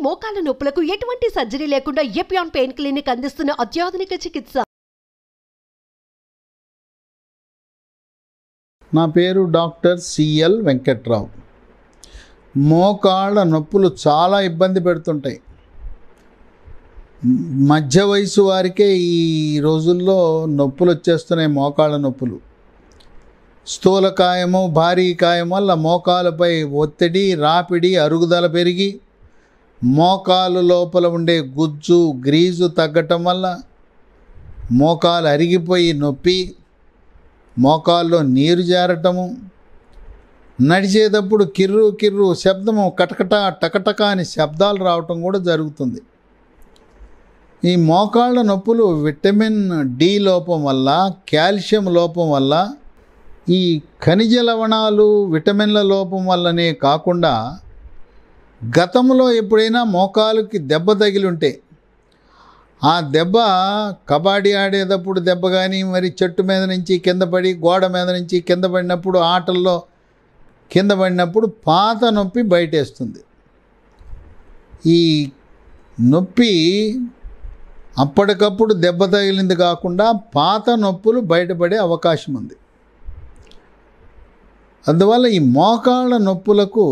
మోకాళ్ల నొప్పులకు ఎటువంటి సర్జరీ లేకుండా ఎపియాన్ పెయిన్ క్లినిక్ అందిస్తున్న అత్యాధునిక చికిత్స. నా పేరు డాక్టర్ సిఎల్ వెంకట్రావు. మోకాళ్ళ నొప్పులు చాలా ఇబ్బంది పెడుతుంటాయి. మధ్య వయసు వారికే ఈ రోజుల్లో నొప్పులు వచ్చేస్తున్నాయి. మోకాళ్ళ నొప్పులు, స్థూలకాయము, భారీ కాయం వల్ల మోకాలపై ఒత్తిడి, రాపిడి, అరుగుదల పెరిగి మోకాలు లోపల ఉండే గుజ్జు, గ్రీజు తగ్గటం వల్ల మోకాలు అరిగిపోయి నొప్పి, మోకాల్లో నీరు జారటము, నడిచేటప్పుడు కిర్రు కిర్రు శబ్దము, కటకట టకటక అని శబ్దాలు రావటం కూడా జరుగుతుంది. ఈ మోకాళ్ళ నొప్పులు విటమిన్ డి లోపం వల్ల, కాల్షియం లోపం వల్ల, ఈ ఖనిజ లవణాలు విటమిన్ల లోపం వల్లనే కాకుండా గతంలో ఎప్పుడైనా మోకాలుకి దెబ్బ తగిలి ఉంటే ఆ దెబ్బ కబడ్డీ ఆడేటప్పుడు దెబ్బ కానీ, మరి చెట్టు మీద నుంచి కింద పడి, గోడ మీద నుంచి కింద పడినప్పుడు, ఆటల్లో కింద పడినప్పుడు పాత నొప్పి బయటేస్తుంది. ఈ నొప్పి అప్పటికప్పుడు దెబ్బ తగిలింది కాకుండా పాత నొప్పులు బయటపడే అవకాశం ఉంది. అందువల్ల ఈ మోకాళ్ళ నొప్పులకు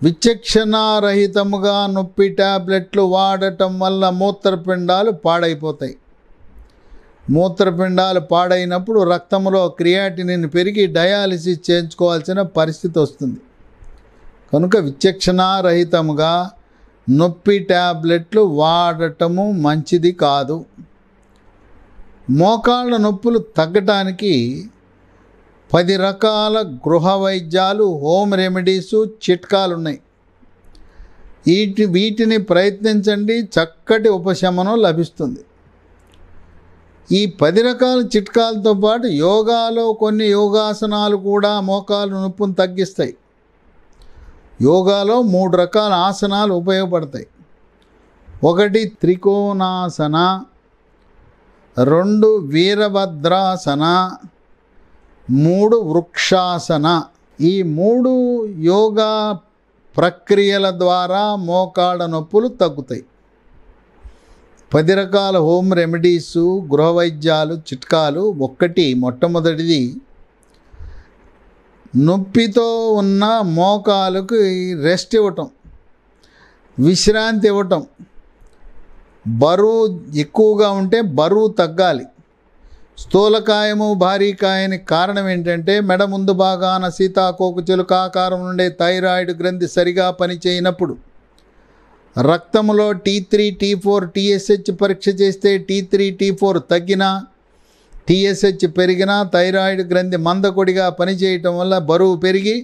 విచక్షణారహితముగా నొప్పి టాబ్లెట్లు వాడటం వల్ల మూత్రపిండాలు పాడైపోతాయి. మూత్రపిండాలు పాడైనప్పుడు రక్తంలో క్రియాటినిన్ పెరిగి డయాలిసిస్ చేయించుకోవాల్సిన పరిస్థితి వస్తుంది. కనుక విచక్షణారహితముగా నొప్పి టాబ్లెట్లు వాడటము మంచిది కాదు. మోకాళ్ళ నొప్పులు తగ్గటానికి 10 రకాల గృహ వైద్యాలు, హోమ్ రెమెడీసు, చిట్కాలు ఉన్నాయి. వీటిని ప్రయత్నించండి, చక్కటి ఉపశమనం లభిస్తుంది. ఈ 10 రకాల చిట్కాలతో పాటు యోగాలో కొన్ని యోగాసనాలు కూడా మోకాలు నొప్పును తగ్గిస్తాయి. యోగాలో 3 రకాల ఆసనాలు ఉపయోగపడతాయి. 1 త్రికోణాసన, 2 వీరభద్రాసన, 3 వృక్షాసన. ఈ 3 యోగా ప్రక్రియల ద్వారా మోకాళ్ళ నొప్పులు తగ్గుతాయి. 10 రకాల హోమ్ రెమెడీసు, గృహ వైద్యాలు, చిట్కాలు. మొట్టమొదటిది, నొప్పితో ఉన్న మోకాలకు రెస్ట్ ఇవ్వటం, విశ్రాంతి ఇవ్వటం. బరువు ఎక్కువగా ఉంటే బరువు తగ్గాలి. స్థూలకాయము, భారీ కాయానికి కారణం ఏంటంటే మెడ ముందు భాగాన సీతాకోక చిలుక ఆకారం నుండే థైరాయిడ్ గ్రంథి సరిగా పనిచేయనప్పుడు, రక్తంలో T3, T4, TSH పరీక్ష చేస్తే T3, T4 తగ్గినా, TSH పెరిగినా థైరాయిడ్ గ్రంథి మందకొడిగా పనిచేయటం వల్ల బరువు పెరిగి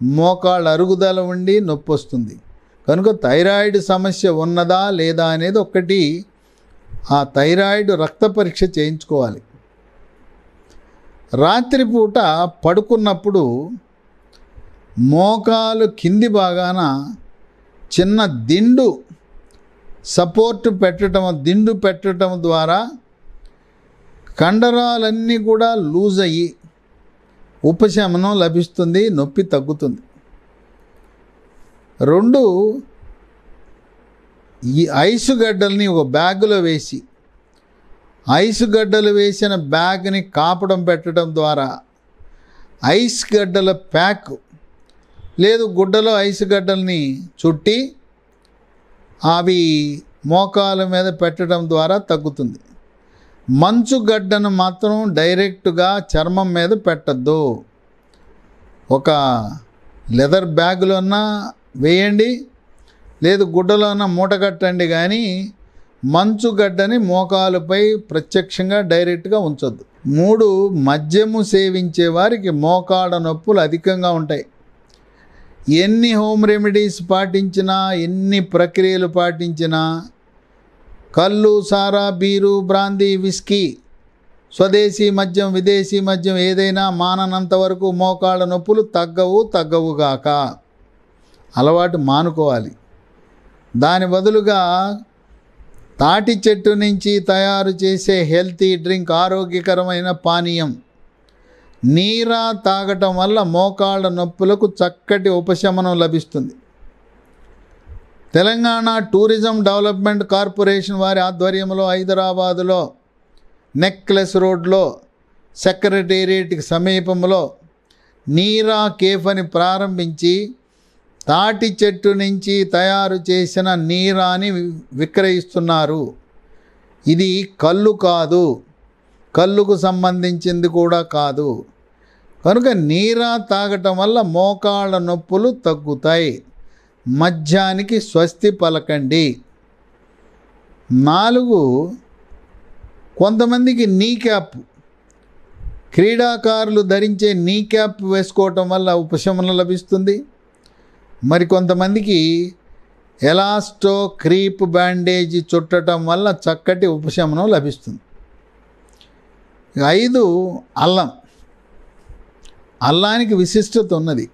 మోకాళ్ళ అరుగుదల ఉండి నొప్పి వస్తుంది. కనుక థైరాయిడ్ సమస్య ఉన్నదా లేదా అనేది ఒకటి, ఆ థైరాయిడ్ రక్త పరీక్ష చేయించుకోవాలి. రాత్రిపూట పడుకున్నప్పుడు మోకాలు కింది భాగాన చిన్న దిండు పెట్టడం ద్వారా కండరాలన్నీ కూడా లూజ్ అయ్యి ఉపశమనం లభిస్తుంది, నొప్పి తగ్గుతుంది. 2, ఈ ఐసు గడ్డల్ని ఒక బ్యాగులో వేసి, ఐసు గడ్డలు వేసిన బ్యాగ్ని కాపడం పెట్టడం ద్వారా ఐస్ గడ్డల ప్యాక్ లేదు గుడ్డలో ఐసు గడ్డల్ని చుట్టి అవి మోకాల మీద పెట్టడం ద్వారా తగ్గుతుంది. మంచు గడ్డను మాత్రం డైరెక్ట్గా చర్మం మీద పెట్టద్దు. ఒక లెదర్ బ్యాగులోన్నా వేయండి, లేదు గుడ్డలోన మూట కట్టండి, కానీ మంచుగడ్డని మోకాలుపై ప్రత్యక్షంగా డైరెక్ట్గా ఉంచొద్దు. 3, మద్యము సేవించే వారికి మోకాళ్ళ నొప్పులు అధికంగా ఉంటాయి. ఎన్ని హోమ్ రెమెడీస్ పాటించినా, ఎన్ని ప్రక్రియలు పాటించినా, కళ్ళు, సారా, బీరు, బ్రాందీ, విస్కీ, స్వదేశీ మద్యం, విదేశీ మద్యం ఏదైనా మాననంత వరకు మోకాళ్ళ నొప్పులు తగ్గవుగాక. అలవాటు మానుకోవాలి. దాని బదులుగా తాటి చెట్టు నుంచి తయారు చేసే హెల్తీ డ్రింక్, ఆరోగ్యకరమైన పానీయం, నీరా తాగటం వల్ల మోకాళ్ళ నొప్పులకు చక్కటి ఉపశమనం లభిస్తుంది. తెలంగాణ టూరిజం డెవలప్మెంట్ కార్పొరేషన్ వారి ఆధ్వర్యంలో హైదరాబాదులో నెక్లెస్ రోడ్లో సెక్రటేరియట్కి సమీపంలో నీరా కేఫ్ అని ప్రారంభించి తాటి చెట్టు నుంచి తయారు చేసిన నీరాని విక్రయిస్తున్నారు. ఇది కళ్ళు కాదు, కళ్ళుకు సంబంధించింది కూడా కాదు. కనుక నీరా తాగటం వల్ల మోకాళ్ళ నొప్పులు తగ్గుతాయి. మద్యానికి స్వస్తి పలకండి. 4, కొంతమందికి నీ క్యాప్, క్రీడాకారులు ధరించే నీ క్యాప్ వేసుకోవటం వల్ల ఉపశమనం లభిస్తుంది. మరి కొంతమందికి ఎలాస్టో క్రీప్ బ్యాండేజీ చుట్టడం వల్ల చక్కటి ఉపశమనం లభిస్తుంది. 5, అల్లం. అల్లానికి విశిష్టత ఉన్నది.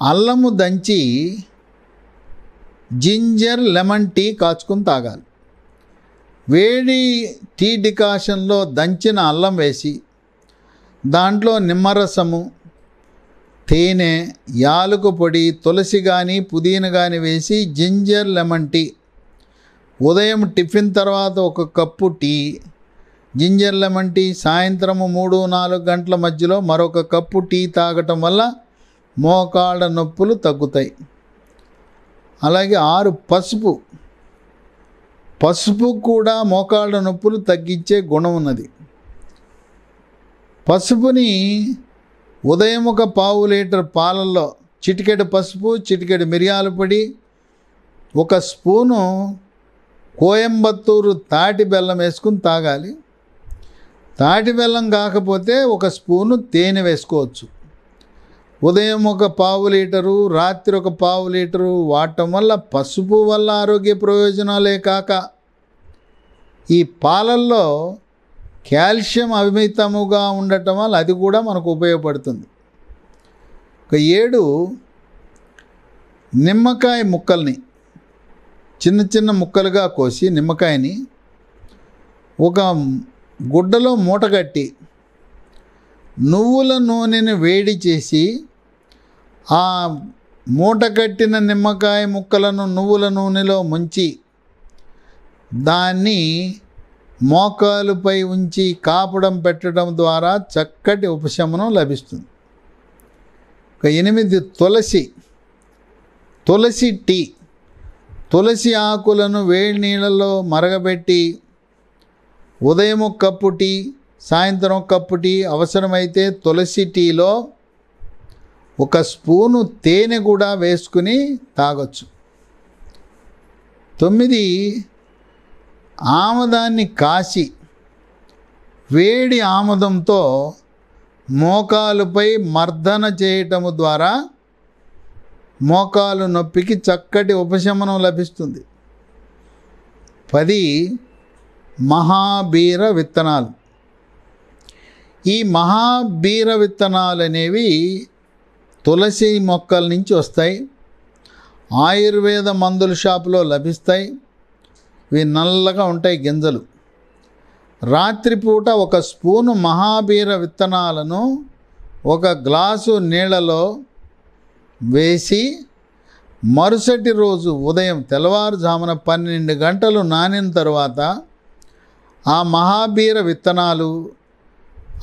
అల్లము దంచి జింజర్ లెమన్ టీ కాచుకుని తాగాలి. వేడి టీ డికాషన్లో దంచిన అల్లం వేసి దాంట్లో నిమ్మరసము, తేనె, యాలకుల పొడి, తులసి కానీ పుదీనా కానీ వేసి జింజర్ లెమన్ టీ. ఉదయం టిఫిన్ తర్వాత 1 cup tea, ginger lemon tea. సాయంత్రము 3-4 గంటల మధ్యలో మరొక కప్పు టీ తాగటం వల్ల మోకాళ్ళ నొప్పులు తగ్గుతాయి. అలాగే 6, పసుపు. పసుపు కూడా మోకాళ్ళ నొప్పులు తగ్గించే గుణం ఉన్నది. పసుపుని ఉదయం 1 పావు లీటర్ పాలల్లో చిటికెడు పసుపు, చిటికెడు మిరియాల పొడి, 1 స్పూను కోయంబత్తూరు తాటి బెల్లం వేసుకుని తాగాలి. తాటి బెల్లం కాకపోతే 1 స్పూను తేనె వేసుకోవచ్చు. ఉదయం 1 పావు లీటరు, రాత్రి 1 పావు లీటరు వాడటం వల్ల పసుపు వల్ల ఆరోగ్య ప్రయోజనాలే కాక ఈ పాలల్లో కాల్షియం అమితముగా ఉండటం వల్ల అది కూడా మనకు ఉపయోగపడుతుంది. 7, నిమ్మకాయ ముక్కల్ని చిన్న చిన్న ముక్కలుగా కోసి నిమ్మకాయని 1 గుడ్డలో మూటగట్టి నువ్వుల నూనెని వేడి చేసి ఆ మూట కట్టిన నిమ్మకాయ ముక్కలను నువ్వుల నూనెలో ముంచి దాన్ని మోకాలుపై ఉంచి కాపడం పెట్టడం ద్వారా చక్కటి ఉపశమనం లభిస్తుంది. 8, తులసి టీ. తులసి ఆకులను వేడి నీళ్ళలో మరగబెట్టి ఉదయం 1 కప్పు టీ, సాయంత్రం 1 కప్పు టీ, అవసరమైతే తులసి టీలో 1 స్పూను తేనె కూడా వేసుకుని తాగొచ్చు. 9, ఆముదాన్ని కాసి వేడి ఆముదంతో మోకాలుపై మర్దన చేయటము ద్వారా మోకాలు నొప్పికి చక్కటి ఉపశమనం లభిస్తుంది. 10, మహాబీర విత్తనాలు. ఈ మహాబీర విత్తనాలు అనేవి తులసి మొక్కల నుంచి వస్తాయి. ఆయుర్వేద మందుల షాపులో లభిస్తాయి. ఇవి నల్లగా ఉంటాయి గింజలు. రాత్రిపూట 1 స్పూను మహాబీర విత్తనాలను 1 గ్లాసు నీళ్ళలో వేసి మరుసటి రోజు ఉదయం తెల్లవారుజామున 12 గంటలు నానిన తర్వాత ఆ మహాబీర విత్తనాలు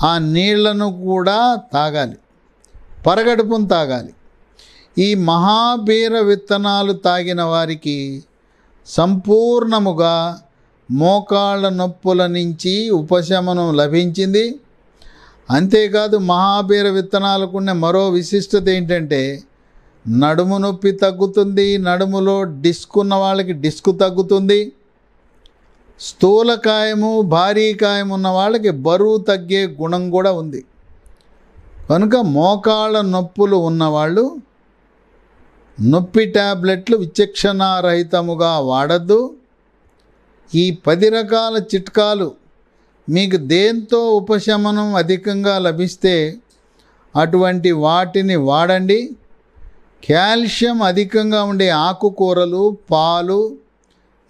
ఆ నీళ్లను కూడా తాగాలి. పరగడుపును తాగాలి. ఈ మహాబీర విత్తనాలు తాగిన వారికి సంపూర్ణముగా మోకాళ్ళ నొప్పుల నుంచి ఉపశమనం లభించింది. అంతేకాదు మహాబీర విత్తనాలకున్న మరో విశిష్టత ఏంటంటే నడుము నొప్పి తగ్గుతుంది. నడుములో డిస్క్ ఉన్న వాళ్ళకి డిస్క్ తగ్గుతుంది. స్థూలకాయము, భారీకాయం ఉన్న వాళ్ళకి బరువు తగ్గే గుణం కూడా ఉంది. కనుక మోకాళ్ళ నొప్పులు ఉన్నవాళ్ళు నొప్పి ట్యాబ్లెట్లు విచక్షణారహితముగా వాడద్దు. ఈ 10 రకాల చిట్కాలు మీకు దేంతో ఉపశమనం అధికంగా లభిస్తే అటువంటి వాటిని వాడండి. కాల్షియం అధికంగా ఉండే ఆకుకూరలు, పాలు,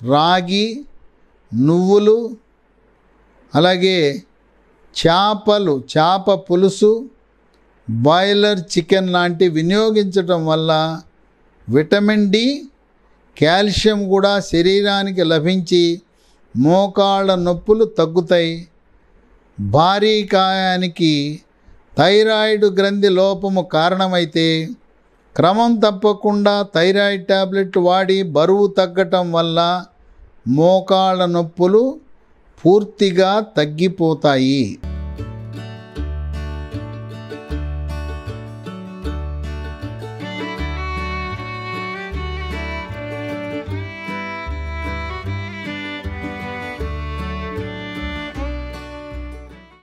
రాగి, నువ్వులు, అలాగే చేపలు, చేప పులుసు, బాయిలర్ చికెన్ లాంటి వినియోగించటం వల్ల విటమిన్ డి, కాల్షియం కూడా శరీరానికి లభించి మోకాళ్ళ నొప్పులు తగ్గుతాయి. భారీ కాయానికి థైరాయిడ్ గ్రంథి లోపము కారణమైతే క్రమం తప్పకుండా థైరాయిడ్ టాబ్లెట్ వాడి బరువు తగ్గటం వల్ల మోకాళ్ళ నొప్పులు పూర్తిగా తగ్గిపోతాయి.